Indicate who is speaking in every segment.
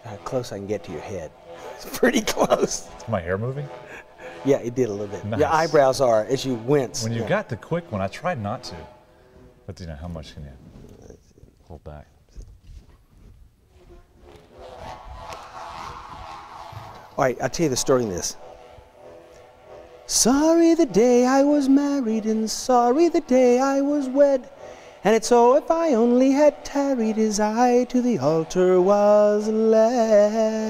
Speaker 1: how close I can get to your head. It's pretty close.
Speaker 2: Is my hair moving?
Speaker 1: Yeah, it did a little bit.
Speaker 2: Nice.
Speaker 1: Your eyebrows are as you wince.
Speaker 2: When you got the quick one, I tried not to. But you know, how much can you hold back?
Speaker 1: All right, I'll tell you the story in this. Sorry the day I was married, and sorry the day I was wed. And it's so if I only had tarried as I to the altar was led.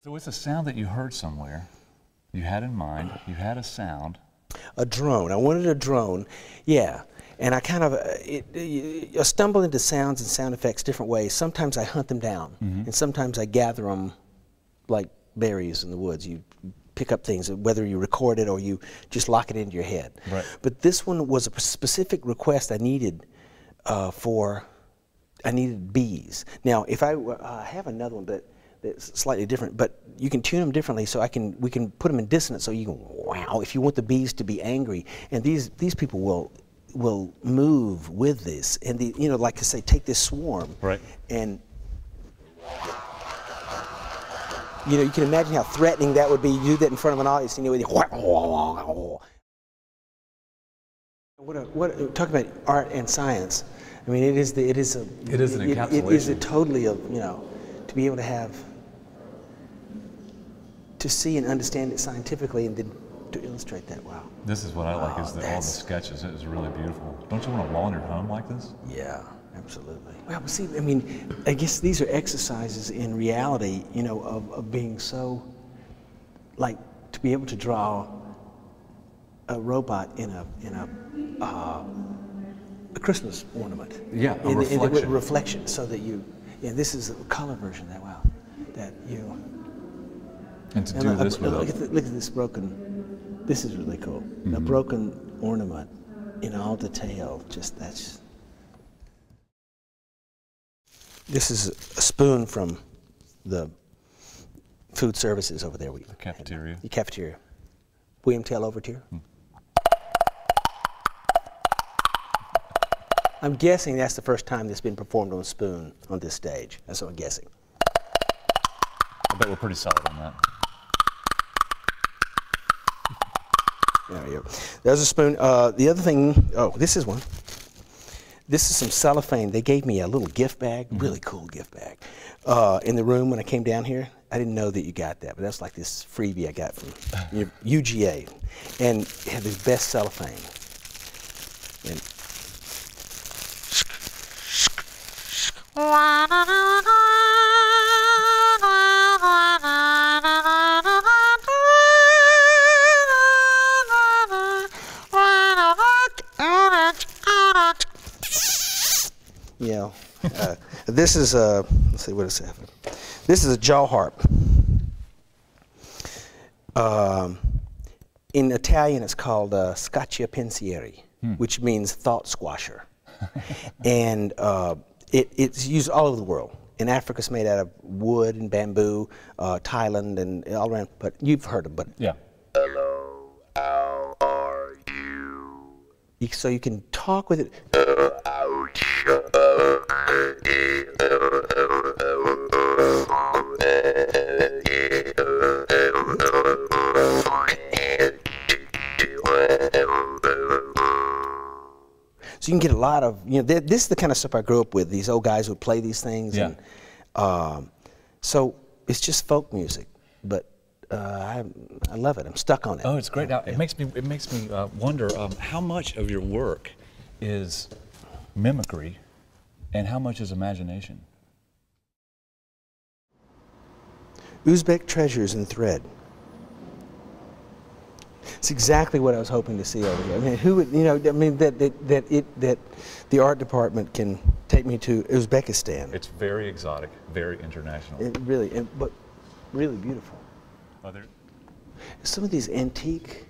Speaker 2: So it's a sound that you heard somewhere, you had in mind, you had a sound.
Speaker 1: A drone. I wanted a drone, yeah. And I kind of, I stumble into sounds and sound effects different ways. Sometimes I hunt them down, and sometimes I gather them like berries in the woods. You pick up things, whether you record it or you just lock it into your head.
Speaker 2: Right.
Speaker 1: But this one was a specific request I needed I needed bees. Now, if I have another one, but that's slightly different, but you can tune them differently, so we can put them in dissonance, so you can wow if you want the bees to be angry, and these people will move with this, and like I say, take this swarm,
Speaker 2: right,
Speaker 1: and you can imagine how threatening that would be. You do that in front of an audience, and talk about art and science. I mean, it is an
Speaker 2: encapsulation.
Speaker 1: It is totally to be able to see and understand it scientifically, and then to illustrate that. Wow.
Speaker 2: This is what I like, is all the sketches. It is really beautiful. Don't you want a wall in your home like this?
Speaker 1: Yeah, absolutely. Well, see, I mean, I guess these are exercises in reality, of being so, like, to be able to draw a robot in a Christmas ornament.
Speaker 2: Yeah, a
Speaker 1: reflection.
Speaker 2: reflection.
Speaker 1: Reflection, so that this is a color version of that. Wow, that you.
Speaker 2: And to do this with
Speaker 1: look at this broken. This is really cool. A broken ornament in all detail. This is a spoon from the food services over there.
Speaker 2: The cafeteria.
Speaker 1: The cafeteria. William Tell Overture. I'm guessing that's the first time that's been performed on a spoon on this stage. That's what I'm guessing.
Speaker 2: I bet we're pretty solid on that.
Speaker 1: There you go. There's a spoon. The other thing, this is one. This is some cellophane. They gave me a little gift bag, really cool gift bag, in the room when I came down here. I didn't know that you got that, but that's like this freebie I got from UGA. And it had the best cellophane. And this is let's see, what is that? This is a jaw harp. In Italian, it's called scaccia pensieri, which means thought squasher. And it's used all over the world. In Africa, it's made out of wood and bamboo, Thailand and all around. But you've heard them, but
Speaker 2: yeah.
Speaker 3: Hello, how are you?
Speaker 1: So you can talk with it. So you can get a lot of, this is the kind of stuff I grew up with, these old guys who play these things.
Speaker 2: Yeah.
Speaker 1: And, so it's just folk music, but I love it. I'm stuck on it.
Speaker 2: Oh, it's great. Now, it makes me wonder how much of your work is mimicry and how much is imagination?
Speaker 1: Uzbek treasures in thread. It's exactly what I was hoping to see over here. I mean, who would, that the art department can take me to Uzbekistan.
Speaker 2: It's very exotic, very international.
Speaker 1: It really, but really beautiful.
Speaker 2: Are there?
Speaker 1: Some of these antique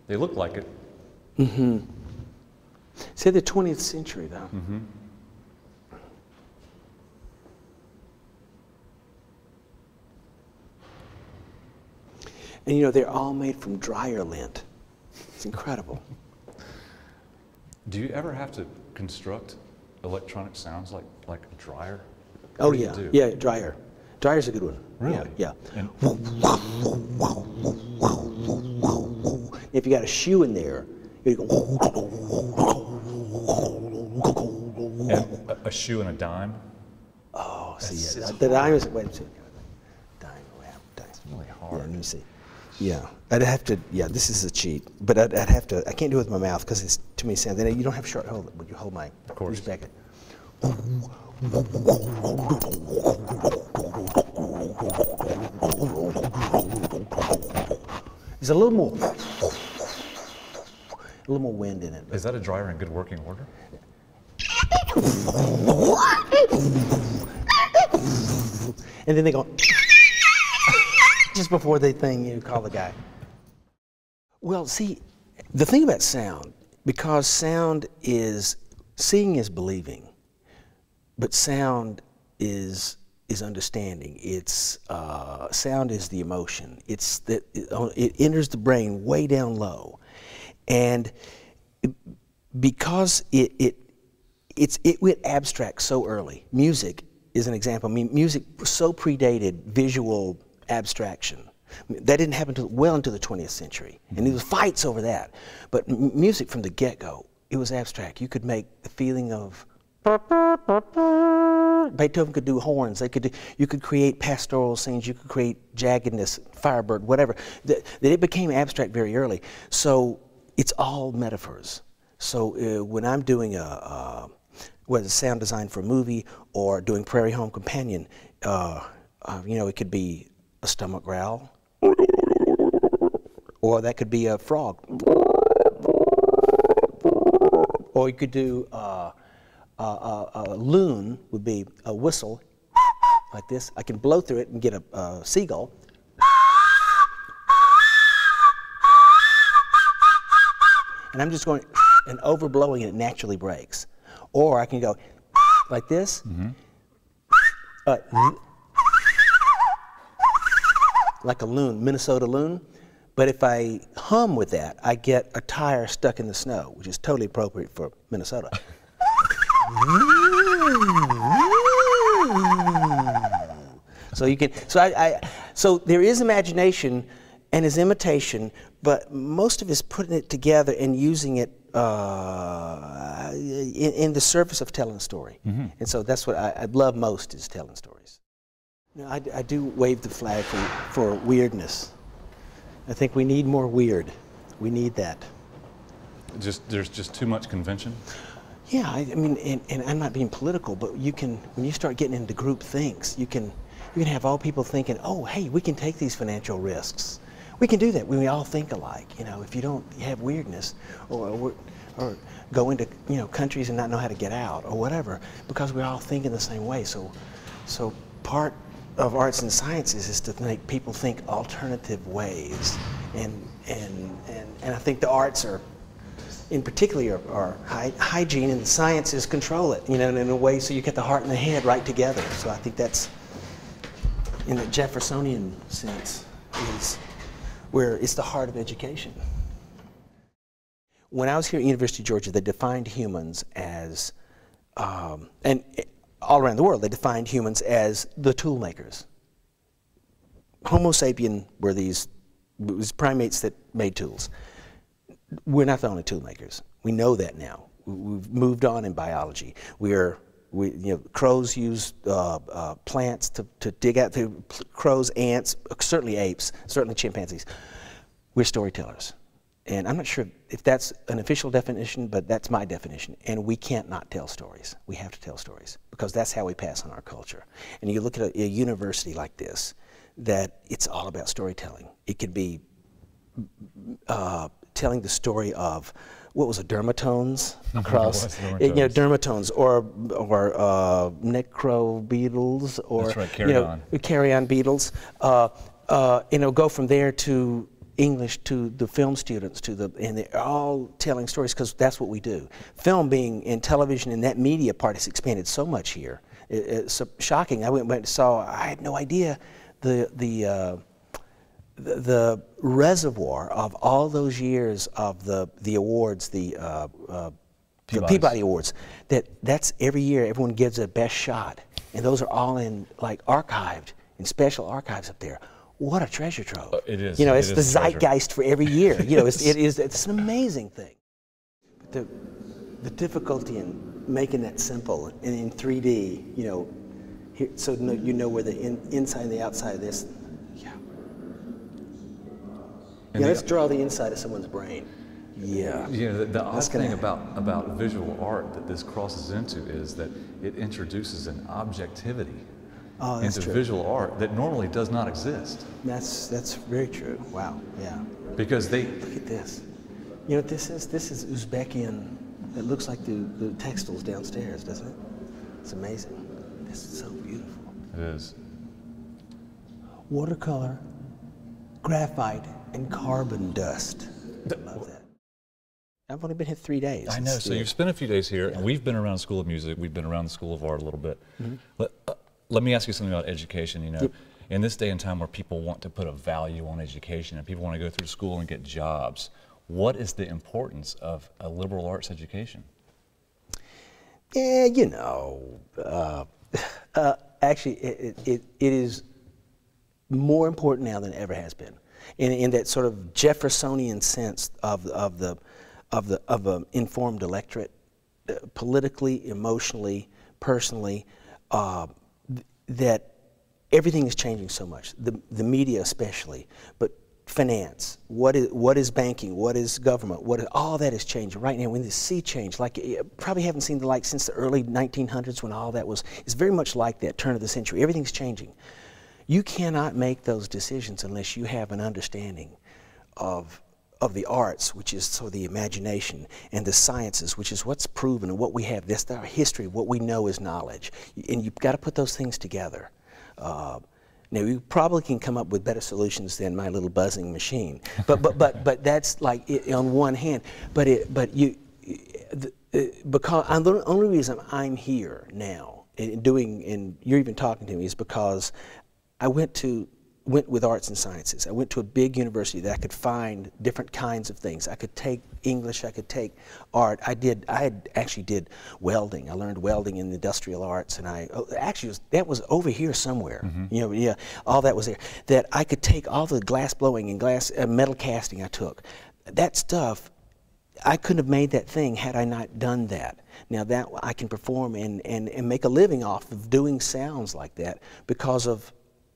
Speaker 2: They look like it.
Speaker 1: Mm-hmm. Say the 20th century, though.
Speaker 2: Mm-hmm.
Speaker 1: And you know, they're all made from dryer lint. It's incredible.
Speaker 2: Do you ever have to construct electronic sounds like a dryer?
Speaker 1: Oh,
Speaker 2: What do you
Speaker 1: yeah.
Speaker 2: do?
Speaker 1: Yeah, dryer. Dryer's a good one.
Speaker 2: Really?
Speaker 1: Yeah.
Speaker 2: And
Speaker 1: If you got a shoe in there, you go.
Speaker 2: and a shoe and a dime?
Speaker 1: Oh, see,
Speaker 2: That's-
Speaker 1: yeah.
Speaker 2: it's
Speaker 1: The dime is,
Speaker 2: hard.
Speaker 1: wait a second. Dime, dime.
Speaker 2: It's really
Speaker 1: Yeah,
Speaker 2: hard.
Speaker 1: let me see. Yeah, I'd have to, yeah, this is a cheat, but I'd have to, I can't do it with my mouth because it's too many sounds. Then you don't have short hold, would you hold my,
Speaker 2: Of course.
Speaker 1: use back it. There's a little more wind in it.
Speaker 2: Is that a dryer in good working order?
Speaker 1: And then they go, just before they thing, you call the guy. Well, see, the thing about sound, because sound is, seeing is believing, but sound is understanding. It's, sound is the emotion. It's that it enters the brain way down low. And because it went abstract so early. Music is an example. I mean, music so predated visual abstraction. That didn't happen until well into the 20th century, and there was fights over that. But music from the get-go, it was abstract. You could make the feeling of Beethoven could do horns. You could create pastoral scenes. You could create jaggedness, Firebird, whatever. That it became abstract very early. So it's all metaphors. So when I'm doing whether it's sound design for a movie or doing Prairie Home Companion, you know, it could be a stomach growl, or that could be a frog, or you could do a loon would be a whistle like this. I can blow through it and get a seagull. And I'm just going and overblowing, and it naturally breaks. Or I can go like this, like a loon, Minnesota loon. But if I hum with that, I get a tire stuck in the snow, which is totally appropriate for Minnesota. So you can, so there is imagination and is imitation, but most of it is putting it together and using it in the service of telling a story. And so that's what I love most, is telling stories. You know, I do wave the flag for weirdness. I think we need more weird. We need that.
Speaker 2: There's just too much convention?
Speaker 1: Yeah, I mean, and I'm not being political, but you can, when you start getting into group thinks, you can have all people thinking, oh, hey, we can take these financial risks. We can do that when we all think alike. You know, if you don't have weirdness, or go into, you know, countries and not know how to get out, or whatever, because we're all thinking the same way. So part of arts and sciences is to make people think alternative ways, and I think the arts are, in particular, are hygiene, and the sciences control it, you know, in a way so you get the heart and the head right together. So I think that's, in the Jeffersonian sense, is where it's the heart of education. When I was here at University of Georgia, they defined humans as, and all around the world, they defined humans as the tool makers. Homo sapien were these primates that made tools. We're not the only tool makers. We know that now. We've moved on in biology. You know, crows use plants to dig out. Crows, ants, certainly apes, certainly chimpanzees. We're storytellers. And I'm not sure if that's an official definition, but that's my definition. And we can't not tell stories. We have to tell stories, because that's how we pass on our culture. And you look at a university like this, that it's all about storytelling. It could be telling the story of, what was it, dermatones across, you know, dermatones, or necro beetles, or
Speaker 2: that's right,
Speaker 1: carrion beetles. You know, go from there to English to the film students, and they're all telling stories because that's what we do. Film being in television and that media part has expanded so much here. It's so shocking. I went and saw. I had no idea the reservoir of all those years of the awards, the Peabody Awards. That's every year. Everyone gives a best shot, and those are all in like archived in special archives up there. What a treasure trove!
Speaker 2: It is.
Speaker 1: You know,
Speaker 2: it
Speaker 1: it's
Speaker 2: is
Speaker 1: the
Speaker 2: a treasure.
Speaker 1: zeitgeist for every year. You know, it's an amazing thing. The difficulty in making that simple and in 3D, you know, here, so you know where the inside and the outside of this. Yeah. Yeah. Let's draw the inside of someone's brain. Yeah.
Speaker 2: You know, the odd thing about visual art that this crosses into is that it introduces an objectivity into visual art that normally does not exist.
Speaker 1: That's very true. Wow. Yeah.
Speaker 2: Because they
Speaker 1: look at this. You know what this is? This is Uzbekian. It looks like the textiles downstairs, doesn't it? It's amazing. This is so beautiful.
Speaker 2: It is.
Speaker 1: Watercolor, graphite, and carbon dust. I love that. I've only been here 3 days.
Speaker 2: I know. So you've spent a few days here, and we've been around the School of Music. We've been around the School of Art a little bit. Mm-hmm. Let me ask you something about education. You know, in this day and time where people want to put a value on education and people want to go through school and get jobs, what is the importance of a liberal arts education?
Speaker 1: Yeah, you know, actually, it is more important now than it ever has been, in that sort of Jeffersonian sense of an informed electorate, politically, emotionally, personally. That everything is changing so much. The media especially, but finance. What is banking? What is government? All that is changing right now. When the sea change, like you probably haven't seen the like since the early 1900s when all that was. It's very much like that turn of the century. Everything's changing. You cannot make those decisions unless you have an understanding of the arts, which is sort of the imagination, and the sciences, which is what's proven and what we have. That's our history. What we know is knowledge, and you've got to put those things together. Now you probably can come up with better solutions than my little buzzing machine, but that's like on one hand. Because the only reason I'm here now and you're even talking to me is because I went with arts and sciences. I went to a big university that I could find different kinds of things. I could take English, I could take art. I actually did welding. I learned welding in the industrial arts, and that was over here somewhere. Mm-hmm. You know, yeah, all that was there. That I could take all the glass blowing and glass metal casting I took. That stuff, I couldn't have made that thing had I not done that. Now that I can perform and make a living off of doing sounds like that because of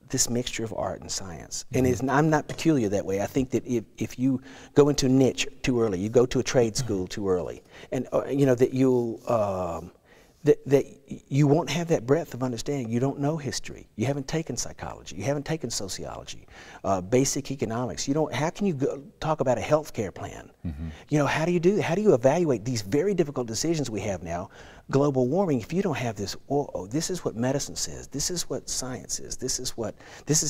Speaker 1: this mixture of art and science. And I'm not peculiar that way. I think that if you go into a niche too early, you go to a trade school too early, and you know that that you won't have that breadth of understanding. You don't know history. You haven't taken psychology. You haven't taken sociology, basic economics. How can you talk about a healthcare plan? Mm-hmm. You know, how do you do that? How do you evaluate these very difficult decisions we have now? Global warming, if you don't have this, this is what medicine says, this is what science is, this is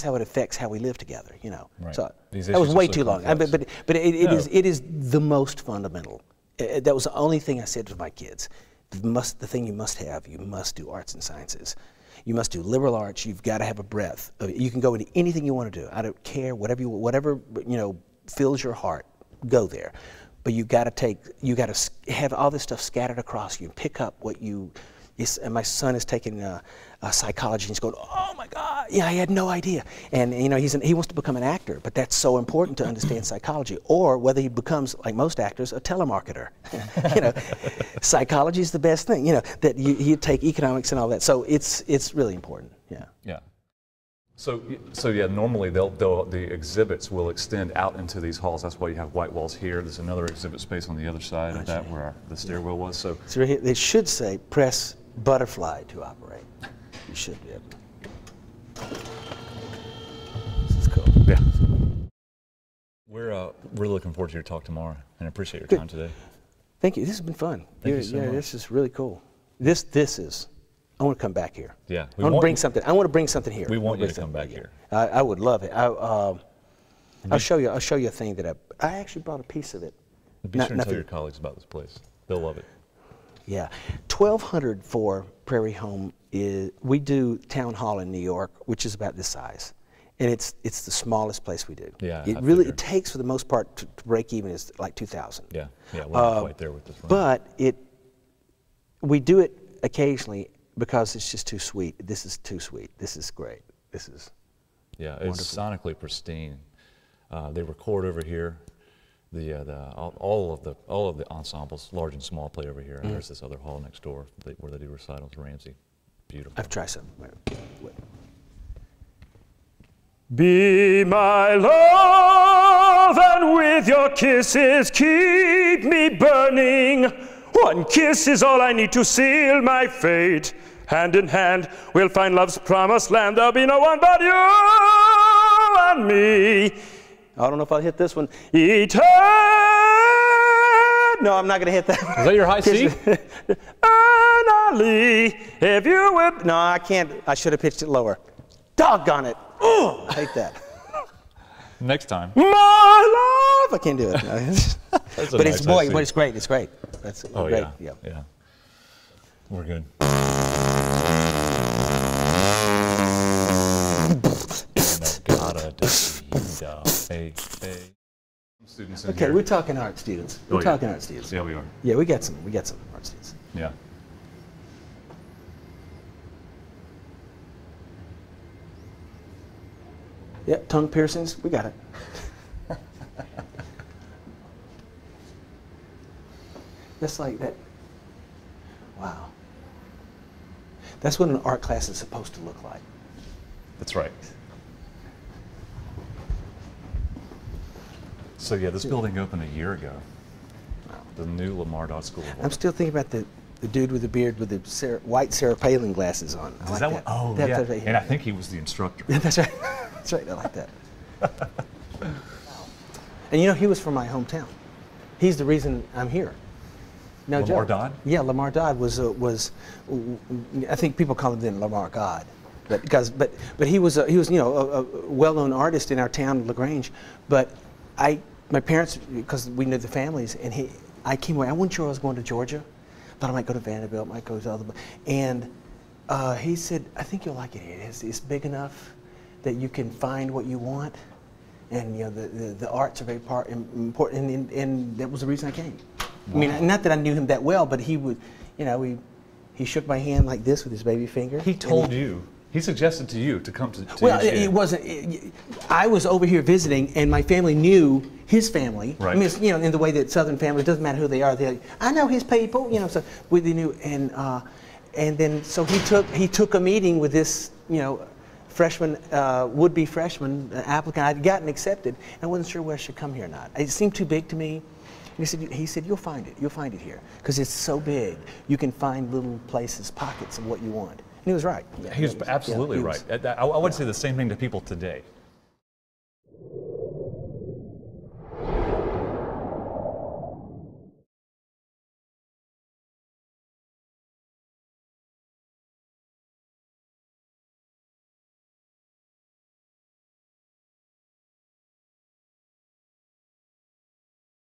Speaker 1: how it affects how we live together, you know.
Speaker 2: Right.
Speaker 1: So that was way too long, but it is the most fundamental. That was the only thing I said to my kids. The thing you must do arts and sciences. You must do liberal arts. You've got to have a breadth. You can go into anything you want to do. I don't care, whatever fills your heart, go there. But you got to have all this stuff scattered across you and pick up what you. And my son is taking psychology, and he's going, "Oh my God! Yeah, I had no idea." And you know, he wants to become an actor, but that's so important to understand psychology. Or whether he becomes, like most actors, a telemarketer. You know, psychology is the best thing. You know, that you take economics and all that. So it's really important. Yeah.
Speaker 2: Yeah. So yeah, normally the exhibits will extend out into these halls. That's why you have white walls here. There's another exhibit space on the other side of that where the stairwell was. So
Speaker 1: right here, they should say press butterfly to operate. You should be able. This is cool.
Speaker 2: Yeah. We're looking forward to your talk tomorrow, and I appreciate your time today.
Speaker 1: Thank you. This has been fun.
Speaker 2: Thank you so much.
Speaker 1: This is really cool. This is. I want to come back here.
Speaker 2: Yeah.
Speaker 1: I want to bring something. I want to bring something here.
Speaker 2: We want you to come back here.
Speaker 1: I would love it. I'll show you a thing that I actually brought a piece of it.
Speaker 2: Be sure and tell your colleagues about this place. They'll love it.
Speaker 1: Yeah, 1,200 for Prairie Home is. We do Town Hall in New York, which is about this size, and it's the smallest place we do.
Speaker 2: Yeah,
Speaker 1: it takes for the most part to break even is like 2,000.
Speaker 2: Yeah, we're not quite there with this one.
Speaker 1: But we do it occasionally because it's just too sweet. This is too sweet. This is great. This is.
Speaker 2: Yeah, it's sonically pristine. They record over here. All of the ensembles, large and small, play over here. And there's this other hall next door where they do recitals. Ramsey, beautiful.
Speaker 1: I've tried some.
Speaker 4: Be my love, and with your kisses keep me burning. One kiss is all I need to seal my fate. Hand in hand, we'll find love's promised land. There'll be no one but you and me. I don't know if I'll hit this one. Eternally. No, I'm not going to hit that.
Speaker 2: Is that your high C?
Speaker 4: Eternally, if you would.
Speaker 1: No, I can't. I should have pitched it lower. Doggone it. Oh, I hate that.
Speaker 2: Next time.
Speaker 1: My love. I can't do it. But
Speaker 2: nice
Speaker 1: it's great. It's great. That's great.
Speaker 2: Yeah. We're good. Hey. Students in
Speaker 1: Okay,
Speaker 2: here.
Speaker 1: we're talking art students. We're talking art students.
Speaker 2: Yeah, we are.
Speaker 1: Yeah, we got some art students.
Speaker 2: Yeah.
Speaker 1: Yeah, tongue piercings, we got it. That's like that. Wow. That's what an art class is supposed to look like.
Speaker 2: That's right. So yeah, this building opened a year ago. The new Lamar Dodd School of Art.
Speaker 1: I'm still thinking about the dude with the beard with the white Sarah Palin glasses on. I like that.
Speaker 2: Oh,
Speaker 1: That's
Speaker 2: yeah.
Speaker 1: right.
Speaker 2: And I think he was the instructor.
Speaker 1: That's right. That's right. I like that. And you know, he was from my hometown. He's the reason I'm here. No
Speaker 2: Lamar
Speaker 1: joke.
Speaker 2: Dodd?
Speaker 1: Yeah, Lamar Dodd was. I think people call him then Lamar God, but he was a well-known artist in our town, LaGrange. But my parents, because we knew the families, and I came away. I wasn't sure I was going to Georgia. Thought I might go to Vanderbilt, might go to other. And he said, "I think you'll like it here. It's big enough that you can find what you want, and the arts are very important." And that was the reason I came. Wow. I mean, not that I knew him that well, but he would, he shook my hand like this with his baby finger.
Speaker 2: He told you. He suggested to you to come to
Speaker 1: well,
Speaker 2: UGA.
Speaker 1: it wasn't. I was over here visiting, and my family knew his family.
Speaker 2: Right.
Speaker 1: I mean, it's, in the way that Southern families, doesn't matter who they are. I know his people. So we knew, and then so he took a meeting with this, freshman, would-be freshman applicant. I'd gotten accepted, and I wasn't sure whether I should come here or not. It seemed too big to me. He said, you'll find it here, because it's so big. You can find little places, pockets of what you want. And he was right.
Speaker 2: He was absolutely right. I would say the same thing to people today.